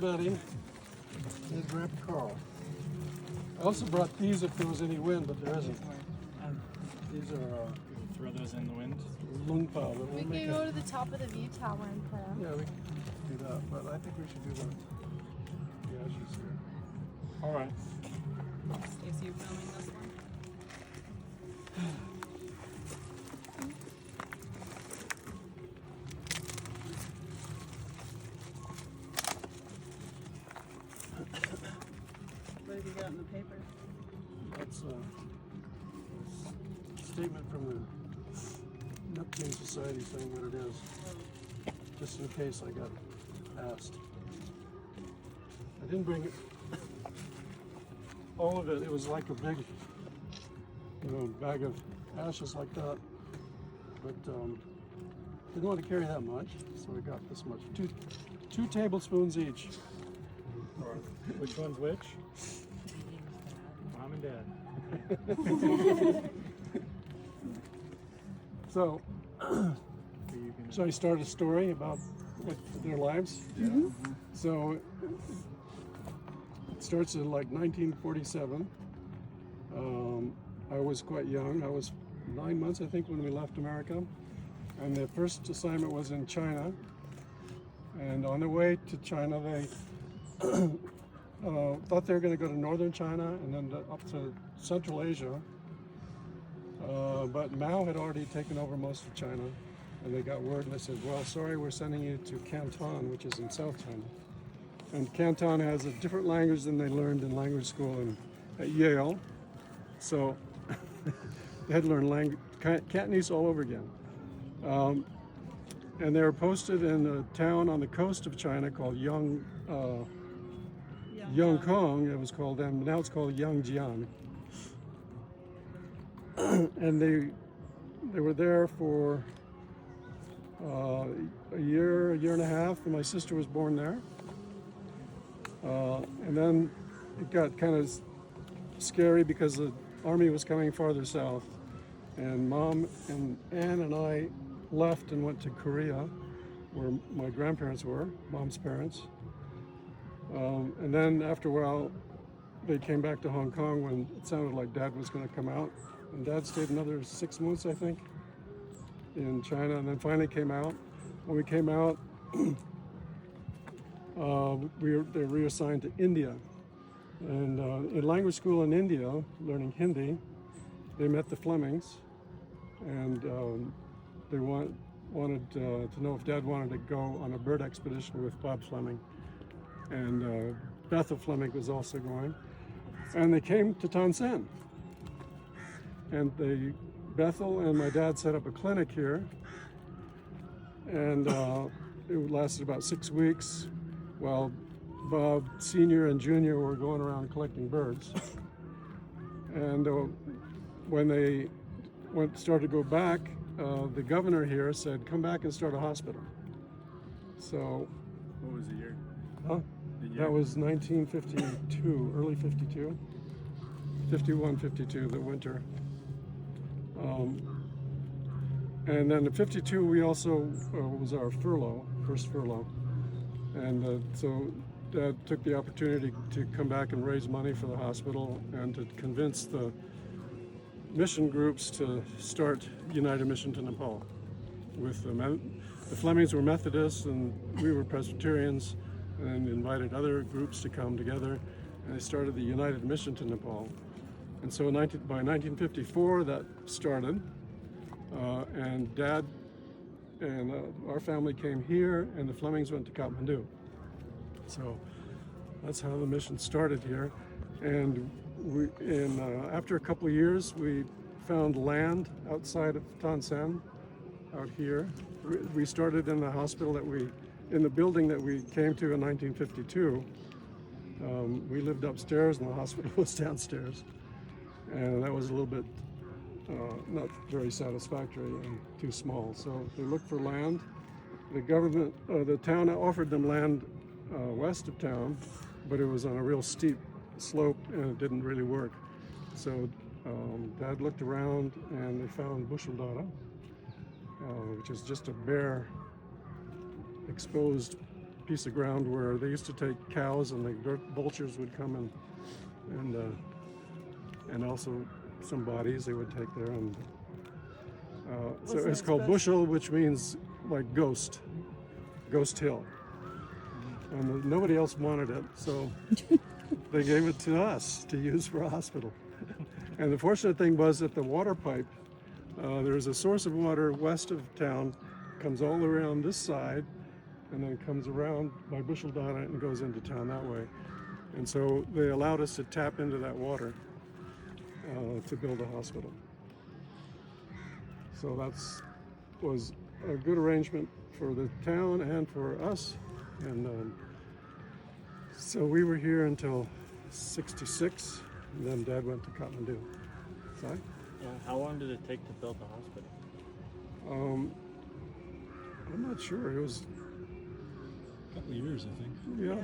Betty. Here's Grandpa Carl. I also brought these if there was any wind, but there isn't. These are throw those in the wind. lungpa. We can go to the top of the view tower and put them. Yeah, we can do that, but I think we should do that. Yeah, she's here. All right. Stacey, you filming this one? What have you got in the paper? That's a statement from the Neptune Society saying what it is, just in case I got asked. I didn't bring all of it. It was like a big, bag of ashes like that. But didn't want to carry that much, so I got this much. Two tablespoons each. Which one's which? Mom and Dad. So, I start a story about their lives? Yeah. So, it starts in like 1947. I was quite young. I was 9 months, I think, when we left America. And the first assignment was in China. And on the way to China, they thought they were going to go to northern China and then up to Central Asia. But Mao had already taken over most of China, and they got word and they said, well, sorry, we're sending you to Canton, which is in South China. And Canton has a different language than they learned in language school at Yale. So they had to learn Cantonese all over again. And they were posted in a town on the coast of China called Yongkong. It was called then, now it's called Yangjiang. And they were there for a year and a half, and my sister was born there. And then it got kind of scary because the army was coming farther south, and Mom and Ann and I left and went to Korea, where my grandparents were, Mom's parents. And then after a while, they came back to Hong Kong when it sounded like Dad was going to come out. And Dad stayed another 6 months, I think, in China, and then finally came out. When we came out, they were reassigned to India. And in language school in India, learning Hindi, they met the Flemings, and they wanted to know if Dad wanted to go on a bird expedition with Bob Fleming. And Bethel Fleming was also going. And they came to Tansen. And Bethel and my dad set up a clinic here. And it lasted about 6 weeks while Bob Sr. and Jr. were going around collecting birds. And when they started to go back, the governor here said, come back and start a hospital. So. What was the year? Huh? That was 1952, early 52. 51, 52, the winter. And then in 52, we also was our first furlough. And so Dad took the opportunity to come back and raise money for the hospital and to convince the mission groups to start United Mission to Nepal. With the Flemings were Methodists and we were Presbyterians, and invited other groups to come together, and they started the United Mission to Nepal. And so by 1954 that started, and Dad and our family came here, and the Flemings went to Kathmandu. So that's how the mission started here. And after a couple of years, we found land outside of Tansen, out here. We started in the hospital in the building that we came to in 1952. We lived upstairs and the hospital was downstairs. And that was a little bit not very satisfactory and too small. So they looked for land. The government, the town offered them land west of town, but it was on a real steep slope and it didn't really work. So Dad looked around and they found Busheldata, which is just a bare, exposed piece of ground where they used to take cows, and the vultures would come and also some bodies they would take there, and so Wasn't it's it called special? Bushel, which means like ghost hill, and nobody else wanted it, so they gave it to us to use for a hospital. And the fortunate thing was that the water pipe, there's a source of water west of town, comes all around this side, and then comes around by Bushel Donna and goes into town that way. And so they allowed us to tap into that water to build a hospital. So was a good arrangement for the town and for us. And so we were here until '66, and then Dad went to Kathmandu. Sorry? Yeah. How long did it take to build the hospital? I'm not sure. It was, A couple of years, I think. yeah, Yeah.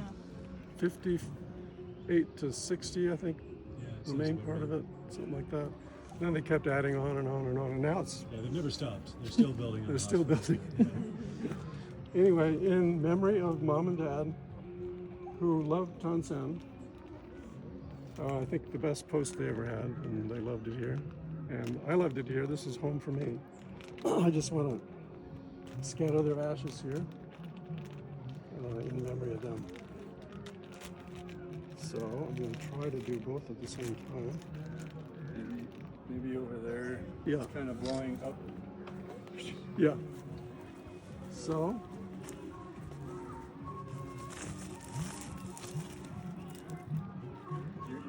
58 to 60, I think, Yeah, the main part of it, something like that. Then they kept adding on and on and on, and now Yeah, they've never stopped. They're still building. they're still building. Anyway, in memory of Mom and Dad, who loved Tansen, I think the best post they ever had, and they loved it here. And I loved it here. This is home for me. I just want to scatter their ashes here in memory of them. So I'm going to try to do both at the same time. Maybe over there. Yeah. It's kind of blowing up. Yeah. So,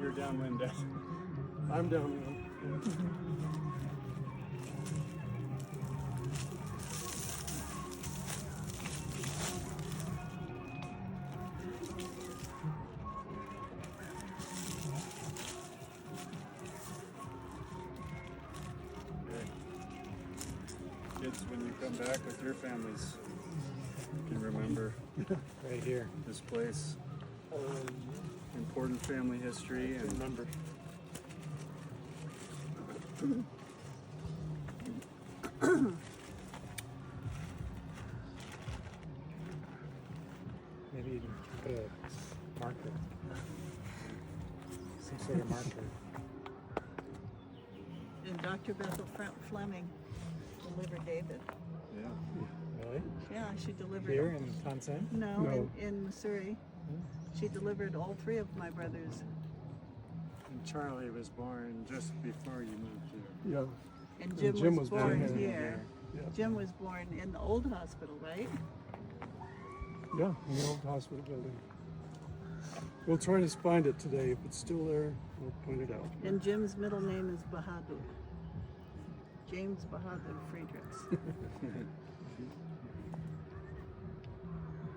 You're downwind, Dad. I'm down now. Kids, when you come back with your families, you can remember Right here. this place. Important family history, and remember. Maybe you can put a marker. Some sort of marker. And Dr. Bethel Fleming delivered David. Yeah. Really? Yeah, she delivered. Here in Tansen? No, No. in Missouri. She delivered all three of my brothers. And Charlie was born just before you moved here. Yeah. And Jim, Jim was was born born here. Yeah. Jim was born in the old hospital, right? Yeah, in the old hospital building. We'll try to find it today. If it's still there, we'll point it out. And Jim's middle name is Bahadur. James Bahadur Friedericks.